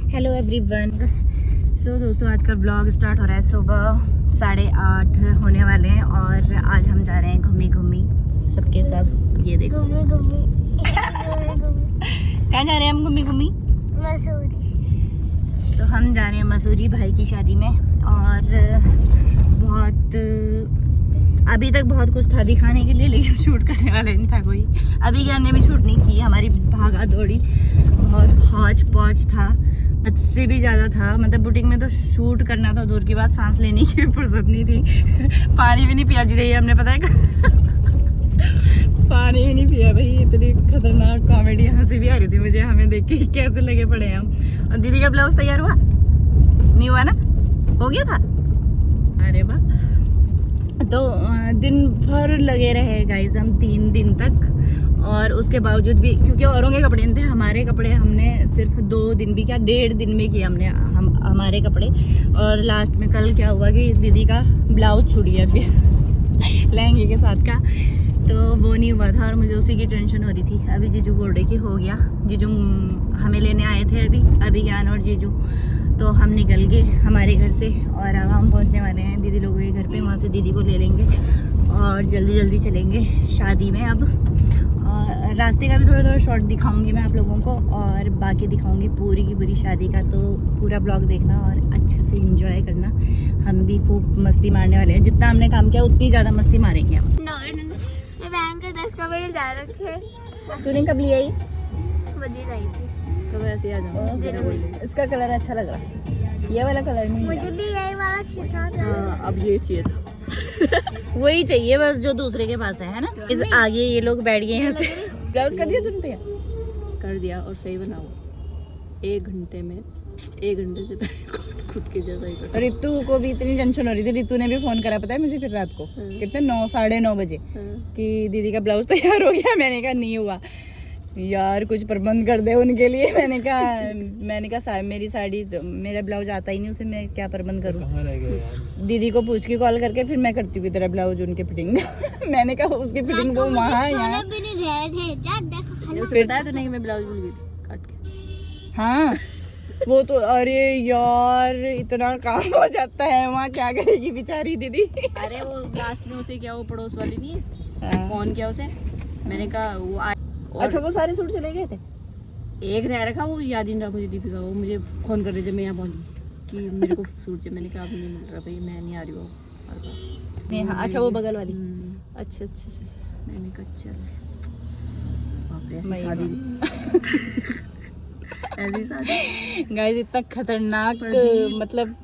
Hello everyone. सो दोस्तों, आज का ब्लॉग स्टार्ट हो रहा है। सुबह 8:30 होने वाले हैं और आज हम जा रहे हैं घूमी सबके सब। ये देखो कहाँ जा रहे हैं हम? घूमी मसूरी। तो हम जा रहे हैं मसूरी भाई की शादी में। और अभी तक बहुत कुछ था दिखाने के लिए, लेकिन शूट करने वाला नहीं था कोई। अभी ज्ञान ने भी शूट नहीं की, हमारी भागा दौड़ी बहुत हौच पौच था, हद से भी ज़्यादा था। मतलब बुटीक में तो शूट करना था दूर की बात, सांस लेने की भी फुर्सत नहीं थी। पानी भी नहीं पिया जी हमने, पता है पानी भी नहीं पिया भाई। इतनी खतरनाक कॉमेडी, हंसी भी आ रही थी मुझे हमें देख के, कैसे लगे पड़े हैं हम। और दीदी का ब्लाउज तैयार हुआ? नहीं हुआ ना? हो गया था? अरे वाह। तो दिन भर लगे रहे गाइज हम 3 दिन तक। और उसके बावजूद भी, क्योंकि औरों के कपड़े नहीं थे, हमारे कपड़े हमने सिर्फ 2 दिन भी क्या 1.5 दिन में किए हमने हमारे कपड़े। और लास्ट में कल क्या हुआ कि दीदी का ब्लाउज छूट गया फिर लहंगे के साथ का, तो वो नहीं हुआ था और मुझे उसी की टेंशन हो रही थी। अभी जीजू बोल रहे कि हो गया। जीजू हमें लेने आए थे अभी ज्ञान और जीजू, तो हम निकल गए हमारे घर से और अब हम पहुंचने वाले हैं दीदी लोगों के घर पे। वहाँ से दीदी को ले लेंगे और जल्दी चलेंगे शादी में अब। और रास्ते का भी थोड़ा शॉर्ट दिखाऊंगी मैं आप लोगों को, और बाकी दिखाऊंगी पूरी की पूरी शादी का। तो पूरा ब्लॉग देखना और अच्छे से एंजॉय करना। हम भी खूब मस्ती मारने वाले हैं, जितना हमने काम किया उतनी ज़्यादा मस्ती मारेंगे हम। तूने कब लिया? तो वैसे आ जाऊँ। इसका कलर अच्छा लग रहा है, ये वाला कलर नहीं। मुझे भी यही वाला चाहिए था। हाँ, अब ये चाहिए था। वही चाहिए बस जो दूसरे के पास है ना। इस आगे ये लोग बैठ गए हैं। ब्लाउज कर दिया तुमने? कर दिया और सही बनाओ। 1 घंटे में 1 घंटे से खुद के जैसा ही कर। रितु को भी इतनी टेंशन हो रही थी। रितु ने भी फोन करा, पता है मुझे, फिर रात को कितने 9 साढ़े 9 बजे कि दीदी का ब्लाउज तैयार हो गया। मैंने कहा नहीं हुआ यार, कुछ प्रबंध कर दे उनके लिए। मैंने कहा मेरी साड़ी, मेरा ब्लाउज आता ही नहीं, उसे मैं क्या प्रबंध करूँ? कहाँ रह गए यार? दीदी को पूछ के कॉल करके फिर मैं करती हुई तेरा ब्लाउज उनके फिटिंग। मैंने कहा उसकी फिटिंग वो वहाँ यहाँ। फिर बताया तो नहीं कि मैं ब्लाउज भूल गई थी काट के। हाँ वो तो, अरे यार इतना काम हो जाता है वहाँ, क्या करेगी बेचारी दीदी। अरे वो लास्ट में उसे क्या, वो पड़ोस वाली नहीं है, फोन किया उसे। मैंने कहा वो अच्छा, वो सारे सूट चले गए थे? एक रह रखा, वो याद ही नहीं रहा मुझे। दीपिका वो मुझे फोन कर रही जब मैं यहाँ पहुंची कि मेरे को सूट चाहिए। मैंने कहा अब नहीं मिल रहा भाई, मैं नहीं आ रही हूँ। हाँ, अच्छा वो बगल वाली। अच्छा। मैंने कहा चल, बाप रे ऐसी शादी गाइस इतना खतरनाक, मतलब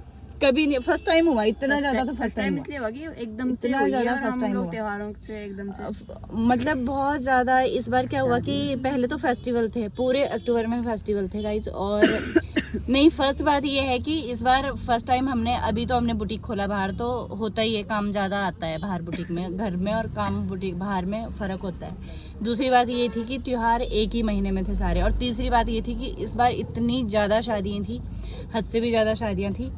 कभी नहीं, फर्स्ट टाइम हुआ इतना ज्यादा। तो फर्स्ट टाइम इसलिए हुआ कि एकदम से इतना ज्यादा फर्स्ट टाइम हुआ त्योहारों से एकदम से, मतलब बहुत ज्यादा। इस बार क्या हुआ कि पहले तो फेस्टिवल थे, पूरे अक्टूबर में फेस्टिवल थे गाइस। और नहीं, फर्स्ट बात ये है कि इस बार फर्स्ट टाइम अभी तो हमने बुटीक खोला बाहर, तो होता ही है, काम ज़्यादा आता है बाहर बुटीक में, घर में और काम बुटीक बाहर में फ़र्क होता है। दूसरी बात ये थी कि त्योहार एक ही महीने में थे सारे। और तीसरी बात ये थी कि इस बार इतनी ज़्यादा शादियाँ थी, हद से भी ज़्यादा शादियाँ थी,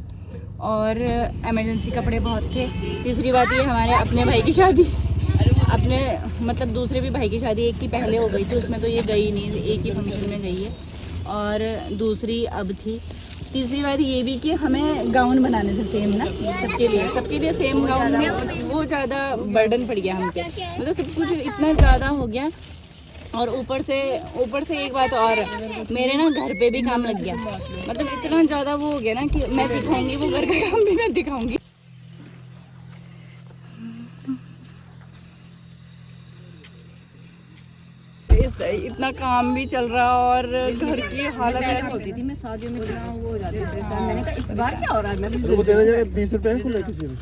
और इमरजेंसी कपड़े बहुत थे। तीसरी बात ये, हमारे अपने भाई की शादी, अपने मतलब दूसरे भी भाई की शादी एक की पहले हो गई थी, उसमें तो ये गई नहीं, एक ही फंक्शन में गई है, और दूसरी अब थी। तीसरी बात ये भी कि हमें गाउन बनाने थे सेम ना, सबके लिए सेम गाउन में, वो ज़्यादा बर्डन पड़ गया हम पे। मतलब सब कुछ इतना ज़्यादा हो गया। और ऊपर से एक बात और, मेरे ना घर पे भी काम लग गया। मतलब इतना ज़्यादा वो हो गया ना कि मैं दिखाऊंगी, वो घर का काम भी मैं दिखाऊंगी। इतना काम भी चल रहा और घर की हालत ऐसी होती थी। मैं शादियों में इतना वो हो जाती थी। मैंने कहा इस बार क्या हो रहा है? मैं वो देना जरा 20 रुपए खुला किसी में।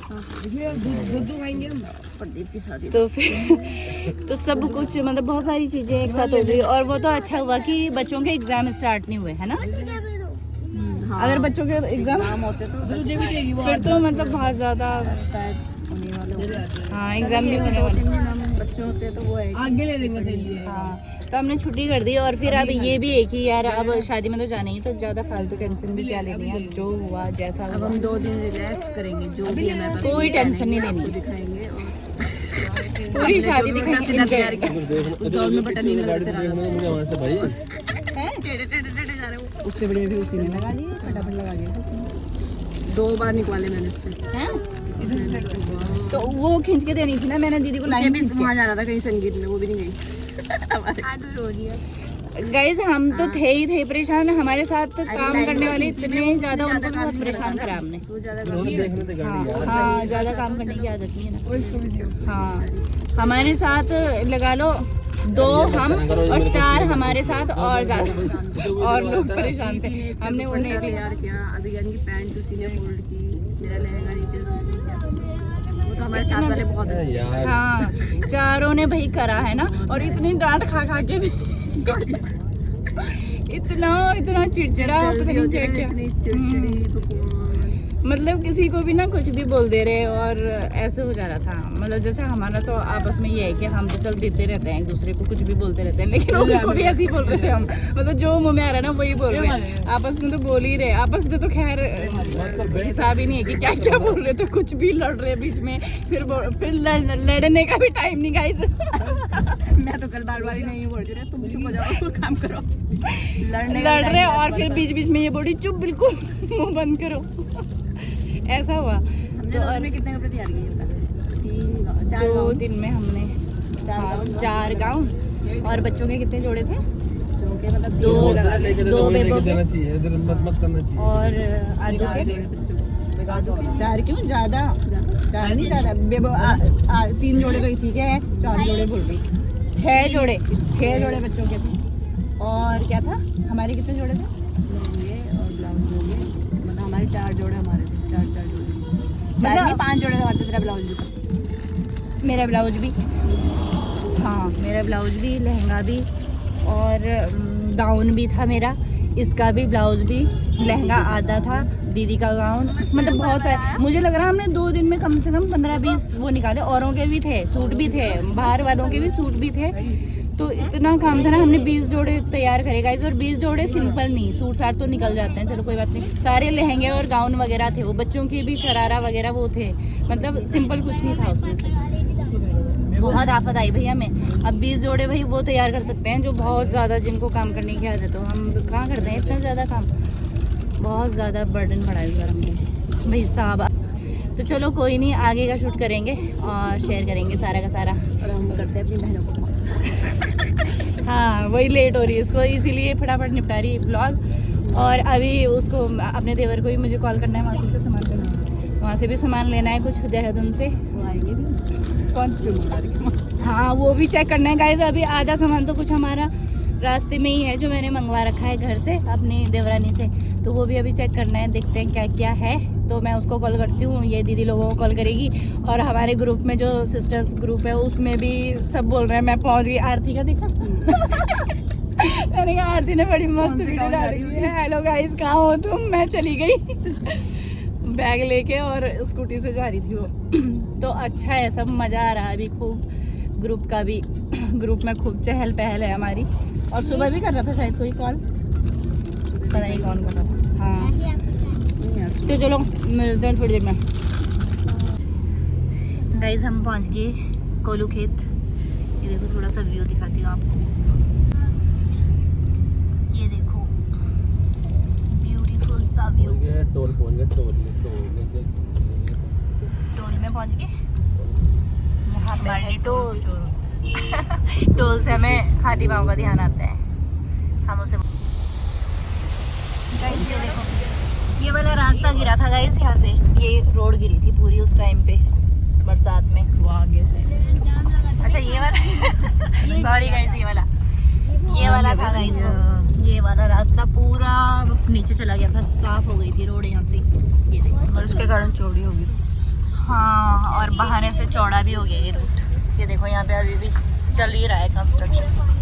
दूध खाएंगे हम प्रदीप की शादी। तो फिर तो सब कुछ, मतलब बहुत सारी चीज़ें एक साथ हो गई। और वो तो अच्छा हुआ कि बच्चों के एग्जाम स्टार्ट नहीं हुए, है ना? अगर बच्चों के एग्जाम होते तो फिर तो मतलब बहुत ज़्यादा शायद होने वाले। हाँ, एग्जाम भी होने वाले बच्चों से तो वो है आगे ले लेंगे। हाँ, तो हमने छुट्टी कर दी। और फिर अब ये भी है कि यार अब शादी में तो जाना ही, तो ज़्यादा फालतू टेंशन भी क्या लेनी है, जो हुआ जैसा अब हम 2 दिन रिलैक्स करेंगे, जो भी है मैं कोई टेंशन नहीं लेनी, दिखाएंगे और पूरी शादी दिखाएंगे। उस दौर में बटन नहीं लगते मुझे वहां से भाई टेढ़े टेढ़े टेढ़े जा रहे हो। उससे बढ़िया फिर उसी ने लगा दिए, फटाफट लगा दिया। 2 बार निकाले मैंने उससे। हैं? तो वो खींच के देनी थी ना, मैंने दीदी को लाइन खींच के। वहाँ जाना था कहीं संगीत में, वो भी नहीं गई। गाइज हम तो थे ही थे परेशान, हमारे साथ काम करने वाले इतने ज्यादा, उनको भी बहुत परेशान करा हमने। हाँ ज़्यादा काम करने की आदत नहीं है ना। हाँ हमारे साथ लगा लो 2 हम और 4 हमारे साथ और ज़्यादा और लोग परेशान थे। हमने उन्हें भी तैयार किया। अभी यानी कि पैंट उसी ने फोल्ड की, मेरा लहंगा नीचे से उसने किया। वो तो हमारे साथ वाले बहुत अच्छे हैं। हाँ चारों ने भाई करा है ना, और इतनी डांट खा खा के भी इतना चिड़चिड़ा, पता नहीं क्या क्या। मतलब किसी को भी ना कुछ भी बोल दे रहे और ऐसे हो जा रहा था। मतलब जैसे हमारा तो आपस में ये है कि हम तो चल देते रहते हैं एक दूसरे को, कुछ भी बोलते रहते हैं, लेकिन उनको भी ऐसे ही बोल रहे थे हम। मतलब जो मुंह में आ रहा है ना वही बोल रहे हैं, आपस में तो बोल ही रहे। आपस में तो खैर हिसाब ही नहीं है कि क्या क्या बोल रहे थे, कुछ भी लड़ रहे बीच में। फिर लड़ने का भी टाइम नहीं गाइस। मैं तो कल बार नहीं बोल रही, तुम चुप हो जाओ, काम करो। लड़ रहे और फिर बीच बीच में ये बोली चुप, बिल्कुल मुंह बंद करो। ऐसा हुआ। हमने तो में कितने कपड़े तैयार किए बता? 2 दिन में हमने 4 गाउन, और बच्चों के कितने जोड़े थे? के मतलब 2 बेबो के मत करना चाहिए। और आजू के 4 क्यों ज़्यादा? 4 नहीं ज़्यादा, बेबो 3 जोड़े तो इसी के हैं, 4 जोड़े बोल रही, 6 जोड़े बच्चों के थे। और क्या था, हमारे कितने जोड़े थे? लहंगे और ब्लाउज हो गए, मतलब हमारे 4 जोड़े, हमारे 4 जोड़े, मतलब 5 जोड़े हमारे। तेरा ब्लाउज भी था? मेरा ब्लाउज भी, हाँ मेरा ब्लाउज भी, लहंगा भी, और गाउन भी था मेरा। इसका भी ब्लाउज भी, लहंगा आधा था, दीदी का गाउन, मतलब बहुत सारे। मुझे लग रहा है हमने 2 दिन में कम से कम 15-20 वो निकाले। औरों के भी थे, सूट भी थे, बाहर वालों के भी सूट भी थे। तो इतना काम था ना, हमने 20 जोड़े तैयार करे गाइस। और 20 जोड़े सिंपल नहीं, सूट साट तो निकल जाते हैं, चलो कोई बात नहीं। सारे लहंगे और गाउन वगैरह थे, वो बच्चों की भी शरारा वगैरह वो थे, मतलब सिंपल कुछ नहीं था उसमें से। बहुत आफत आई भैया में। अब 20 जोड़े भाई वो तैयार कर सकते हैं जो बहुत ज़्यादा, जिनको काम करने की आदत हो। हम कहाँ करते हैं इतना ज़्यादा काम, बहुत ज़्यादा बर्डन पड़ा है इस बार हमने भाई साहब। तो चलो कोई नहीं, आगे का शूट करेंगे और शेयर करेंगे सारा का सारा। और हम करते हैं अपनी बहनों को। हाँ वही लेट हो रही है इसको, इसीलिए फटाफट निपटा रही है ब्लॉग। और अभी उसको, अपने देवर को ही मुझे कॉल करना है, वहाँ से भी सामान लेना, वहाँ से भी सामान लेना है कुछ देहरादून से। वो आएंगे भी कौन? हाँ वो भी चेक करना है गाइस। अभी आधा सामान तो कुछ हमारा रास्ते में ही है जो मैंने मंगवा रखा है घर से अपनी देवरानी से, तो वो भी अभी चेक करना है, देखते हैं क्या क्या है। तो मैं उसको कॉल करती हूँ, ये दीदी लोगों को कॉल करेगी। और हमारे ग्रुप में जो सिस्टर्स ग्रुप है उसमें भी सब बोल रहे हैं मैं पहुँच गई। आरती का देखा मैंने कहा आरती ने बड़ी मस्त वीडियो डाली है, हेलो गाइस कहाँ हो तुम, मैं चली गई बैग लेके और स्कूटी से जा रही थी वो। तो अच्छा है, सब मज़ा आ रहा है अभी खूब। ग्रुप का भी, ग्रुप में खूब चहल पहल है हमारी। और सुबह भी कर रहा था शायद कोई कॉल, पता नहीं कौन कर रहा था। हाँ तो चलो मिलते हैं थोड़ी देर में। गाइस हम पहुंच गए कोलू खेत। ये देखो थोड़ा सा व्यू दिखाती हूँ आपको, ये देखो ब्यूटीफुल सा व्यू। टोल पहुंच गए, टोल में पहुंच गए। यहाँ हमारे टोल टोल से हमें हाथी पाँव का ध्यान आता है, हम उसे। गाइस ये देखो, ये वाला रास्ता गिरा था गाइस, यहाँ से ये रोड गिरी थी पूरी उस टाइम पे बरसात में, वो आगे से। अच्छा ये वाला सॉरी गाइस, ये वाला था गाइस वो, ये वाला रास्ता पूरा नीचे चला गया था, साफ हो गई थी रोड यहाँ से, ये देखो। और उसके कारण चौड़ी होगी। हाँ और बहाने से चौड़ा भी हो गया ये रूट। ये देखो यहाँ पे अभी भी चल ही रहा है कंस्ट्रक्शन।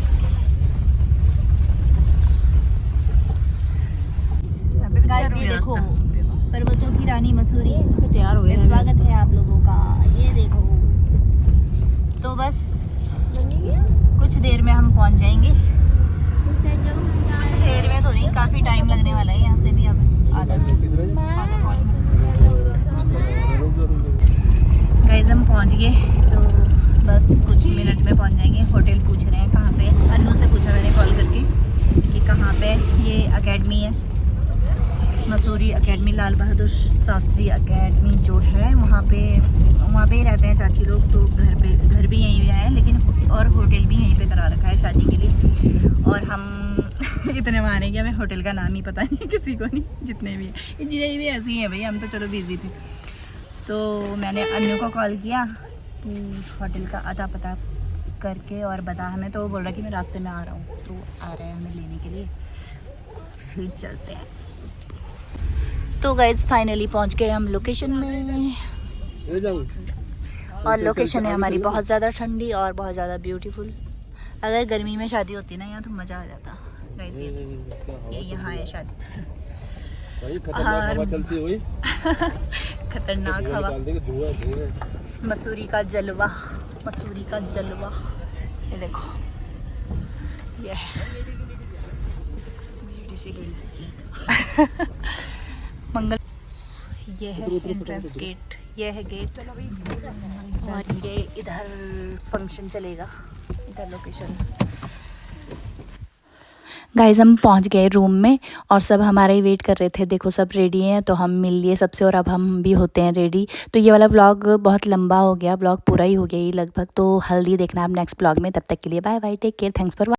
गाइस ये देखो पर्वतों की रानी मसूरी, तैयार हो गए। स्वागत है आप लोगों का। ये देखो, तो बस कुछ देर में हम पहुंच जाएंगे। कुछ देर में तो नहीं, काफ़ी टाइम लगने वाला है यहाँ से भी हमें, आधा गाइस हम पहुंच गए। तो बस कुछ मिनट में पहुंच जाएंगे। होटल पूछ रहे हैं कहाँ पे, अन्नू से पूछा मैंने कॉल करके कि कहाँ पे, ये एकेडमी है मसूरी एकेडमी, लाल बहादुर शास्त्री एकेडमी जो है वहाँ पे ही रहते हैं चाची लोग। तो घर भी यहीं पे है, लेकिन और होटल भी यहीं पे करा रखा है शादी के लिए। और हम इतने माने कि हमें होटल का नाम ही पता नहीं किसी को नहीं, जितने भी हैं ये चीज़ें भी ऐसी हैं भाई, हम तो चलो बिजी थे। तो मैंने अन्नू को कॉल किया कि होटल का अता पता करके और बता हमें, तो वो बोल रहा कि मैं रास्ते में आ रहा हूँ, तो आ रहे हैं हमें लेने के लिए, फिर चलते हैं। तो गाइज फाइनली पहुँच गए हम लोकेशन में, और लोकेशन है हमारी बहुत ज़्यादा ठंडी और बहुत ज़्यादा ब्यूटीफुल। अगर गर्मी में शादी होती ना यहाँ तो मज़ा आ जाता गाइज। ये यहाँ है शादी, खतरनाक हवा चलती हुई खतरनाक हवा, मसूरी का जलवा, मसूरी का जलवा। ये देखो ये मंगल, ये है एंट्रेंस गेट, ये है गेट, और ये इधर फंक्शन चलेगा, इधर लोकेशन। गाइज हम पहुंच गए रूम में और सब हमारा ही वेट कर रहे थे। देखो सब रेडी हैं, तो हम मिल लिए सबसे और अब हम भी होते हैं रेडी। तो ये वाला ब्लॉग बहुत लंबा हो गया, ब्लॉग पूरा ही हो गया ये लगभग। तो हल्दी देखना आप नेक्स्ट ब्लॉग में, तब तक के लिए bye bye, take care, thanks for